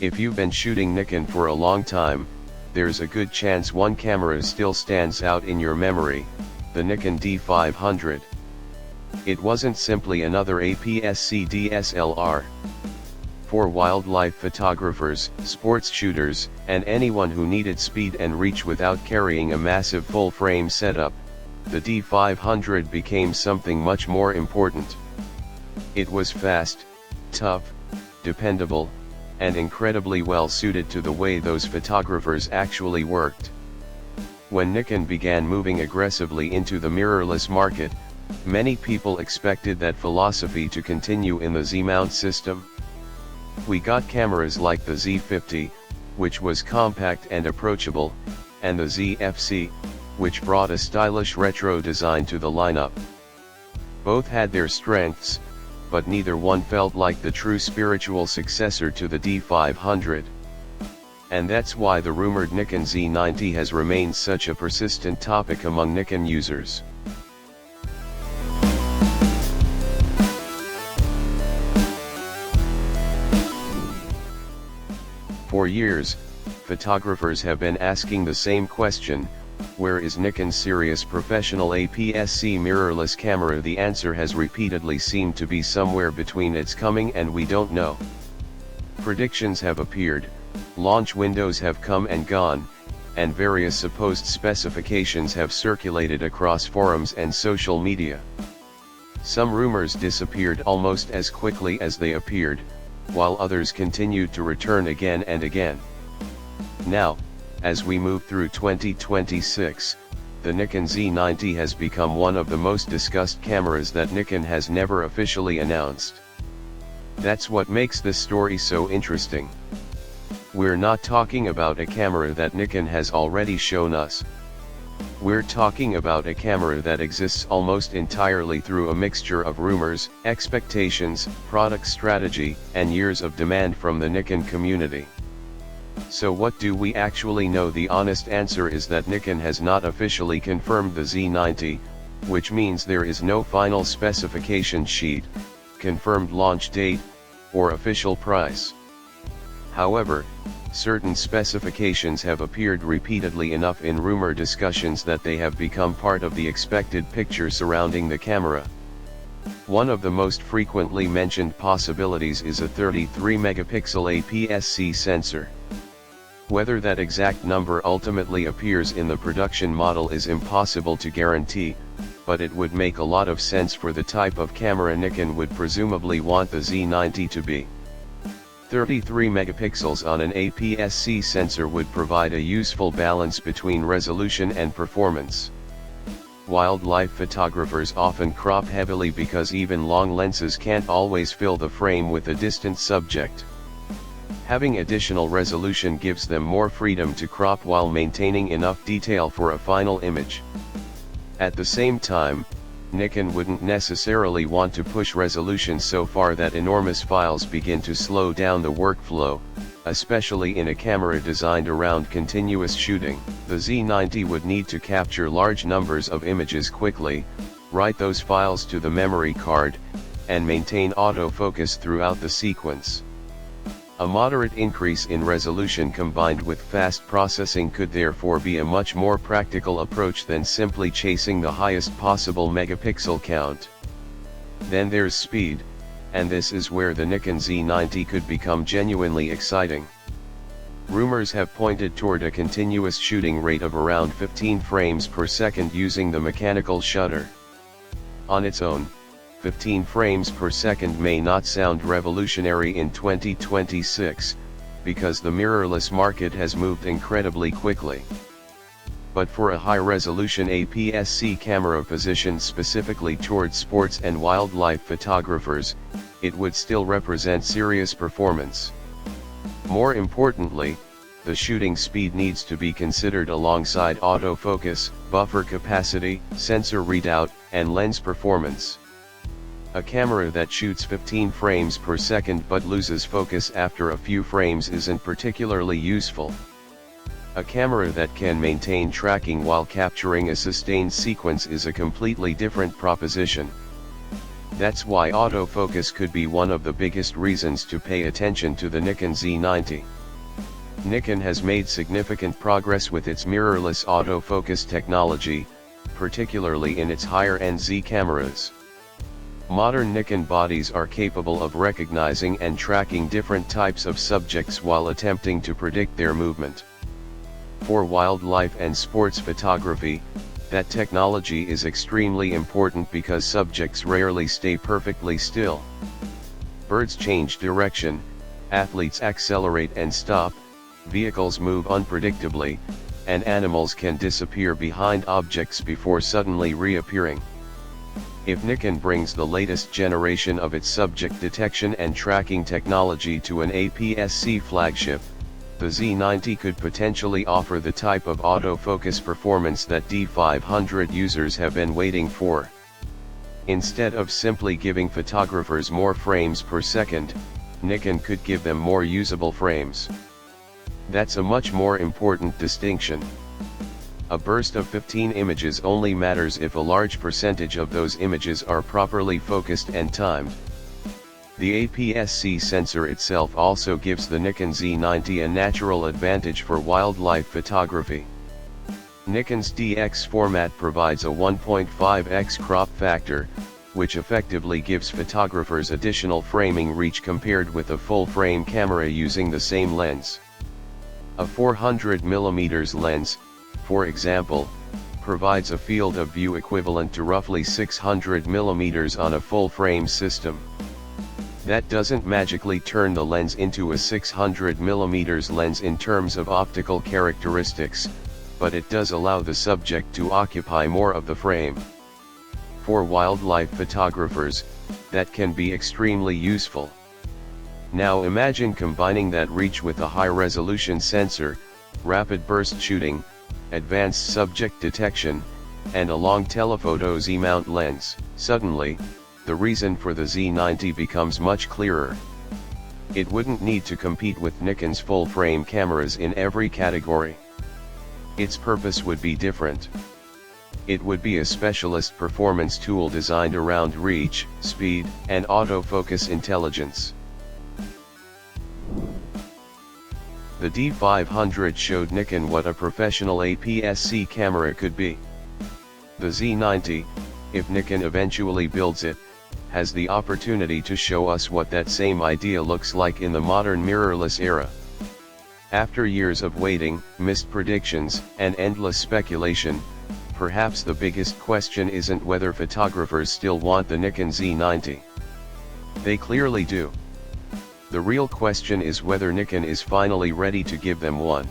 If you've been shooting Nikon for a long time, there's a good chance one camera still stands out in your memory, the Nikon D500. It wasn't simply another APS-C DSLR. For wildlife photographers, sports shooters, and anyone who needed speed and reach without carrying a massive full-frame setup, the D500 became something much more important. It was fast, tough, dependable, and incredibly well suited to the way those photographers actually worked. When Nikon began moving aggressively into the mirrorless market, many people expected that philosophy to continue in the Z-mount system. We got cameras like the Z80, which was compact and approachable, and the ZFC, which brought a stylish retro design to the lineup. Both had their strengths, but neither one felt like the true spiritual successor to the D500. And that's why the rumored Nikon Z90 has remained such a persistent topic among Nikon users. For years, photographers have been asking the same question: where is Nikon's serious professional APS-C mirrorless camera? The answer has repeatedly seemed to be somewhere between it's coming and we don't know. Predictions have appeared, launch windows have come and gone, and various supposed specifications have circulated across forums and social media. Some rumors disappeared almost as quickly as they appeared, while others continued to return again and again. Now, as we move through 2026, the Nikon Z90 has become one of the most discussed cameras that Nikon has never officially announced. That's what makes this story so interesting. We're not talking about a camera that Nikon has already shown us. We're talking about a camera that exists almost entirely through a mixture of rumors, expectations, product strategy, and years of demand from the Nikon community. So what do we actually know? The honest answer is that Nikon has not officially confirmed the Z90, which means there is no final specification sheet, confirmed launch date, or official price. However, certain specifications have appeared repeatedly enough in rumor discussions that they have become part of the expected picture surrounding the camera. One of the most frequently mentioned possibilities is a 33-megapixel APS-C sensor. Whether that exact number ultimately appears in the production model is impossible to guarantee, but it would make a lot of sense for the type of camera Nikon would presumably want the Z90 to be. 33 megapixels on an APS-C sensor would provide a useful balance between resolution and performance. Wildlife photographers often crop heavily because even long lenses can't always fill the frame with a distant subject. Having additional resolution gives them more freedom to crop while maintaining enough detail for a final image. At the same time, Nikon wouldn't necessarily want to push resolution so far that enormous files begin to slow down the workflow, especially in a camera designed around continuous shooting. The Z90 would need to capture large numbers of images quickly, write those files to the memory card, and maintain autofocus throughout the sequence. A moderate increase in resolution combined with fast processing could therefore be a much more practical approach than simply chasing the highest possible megapixel count. Then there's speed, and this is where the Nikon Z90 could become genuinely exciting. Rumors have pointed toward a continuous shooting rate of around 15 frames per second using the mechanical shutter. On its own, 15 frames per second may not sound revolutionary in 2026, because the mirrorless market has moved incredibly quickly. But for a high-resolution APS-C camera positioned specifically towards sports and wildlife photographers, it would still represent serious performance. More importantly, the shooting speed needs to be considered alongside autofocus, buffer capacity, sensor readout, and lens performance. A camera that shoots 15 frames per second but loses focus after a few frames isn't particularly useful. A camera that can maintain tracking while capturing a sustained sequence is a completely different proposition. That's why autofocus could be one of the biggest reasons to pay attention to the Nikon Z90. Nikon has made significant progress with its mirrorless autofocus technology, particularly in its higher-end Z cameras. Modern Nikon bodies are capable of recognizing and tracking different types of subjects while attempting to predict their movement. For wildlife and sports photography, that technology is extremely important because subjects rarely stay perfectly still. Birds change direction, athletes accelerate and stop, vehicles move unpredictably, and animals can disappear behind objects before suddenly reappearing. If Nikon brings the latest generation of its subject detection and tracking technology to an APS-C flagship, the Z90 could potentially offer the type of autofocus performance that D500 users have been waiting for. Instead of simply giving photographers more frames per second, Nikon could give them more usable frames. That's a much more important distinction. A burst of 15 images only matters if a large percentage of those images are properly focused and timed. The APS-C sensor itself also gives the Nikon Z90 a natural advantage for wildlife photography. Nikon's DX format provides a 1.5x crop factor, which effectively gives photographers additional framing reach compared with a full-frame camera using the same lens. A 400mm lens, for example, provides a field of view equivalent to roughly 600mm on a full-frame system. That doesn't magically turn the lens into a 600mm lens in terms of optical characteristics, but it does allow the subject to occupy more of the frame. For wildlife photographers, that can be extremely useful. Now imagine combining that reach with a high-resolution sensor, rapid burst shooting, advanced subject detection, and a long telephoto Z-mount lens. Suddenly, the reason for the Z90 becomes much clearer. It wouldn't need to compete with Nikon's full-frame cameras in every category. Its purpose would be different. It would be a specialist performance tool designed around reach, speed, and autofocus intelligence. The D500 showed Nikon what a professional APS-C camera could be. The Z90, if Nikon eventually builds it, has the opportunity to show us what that same idea looks like in the modern mirrorless era. After years of waiting, missed predictions, and endless speculation, perhaps the biggest question isn't whether photographers still want the Nikon Z90. They clearly do. The real question is whether Nikon is finally ready to give them one.